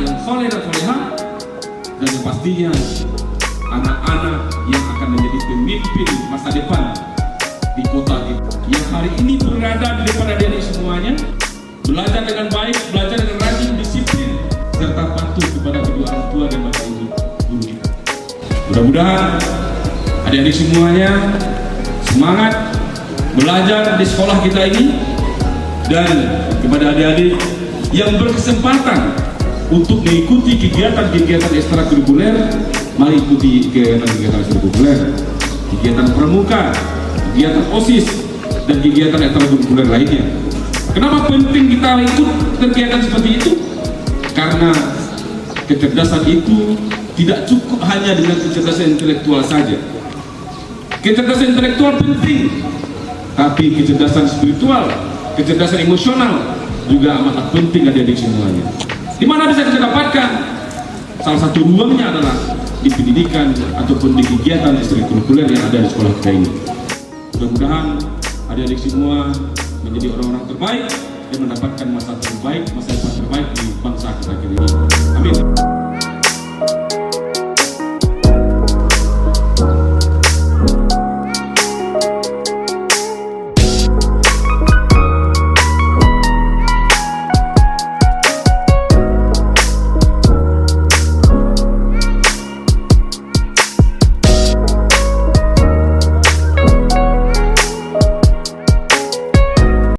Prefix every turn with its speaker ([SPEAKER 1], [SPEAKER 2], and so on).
[SPEAKER 1] yang soleh dan soleha, dan yang pastinya anak-anak yang akan menjadi pemimpin masa depan di kota kita yang hari ini berada di depan adik-adik semuanya, belajar dengan baik, belajar dengan rajin, disiplin, serta patuh kepada kedua orang tua dan bapak ibu guru kita. Mudah-mudahan adik-adik semuanya semangat belajar di sekolah kita ini, dan kepada adik-adik yang berkesempatan untuk mengikuti kegiatan-kegiatan ekstrakurikuler, mari ikuti kegiatan-kegiatan ekstrakurikuler, kegiatan pramuka, kegiatan OSIS, dan kegiatan ekstrakurikuler lainnya. Kenapa penting kita ikut kegiatan seperti itu? Karena kecerdasan itu tidak cukup hanya dengan kecerdasan intelektual saja. Kecerdasan intelektual penting, tapi kecerdasan spiritual, kecerdasan emosional juga amatlah penting adik-adik semuanya. Di mana bisa kita dapatkan? Salah satu ruangnya adalah di pendidikan ataupun di kegiatan ekstrakurikuler yang ada di sekolah kita ini. Mudah-mudahan adik-adik semua menjadi orang-orang terbaik dan mendapatkan masa terbaik, masa depan terbaik di bangsa kita ini.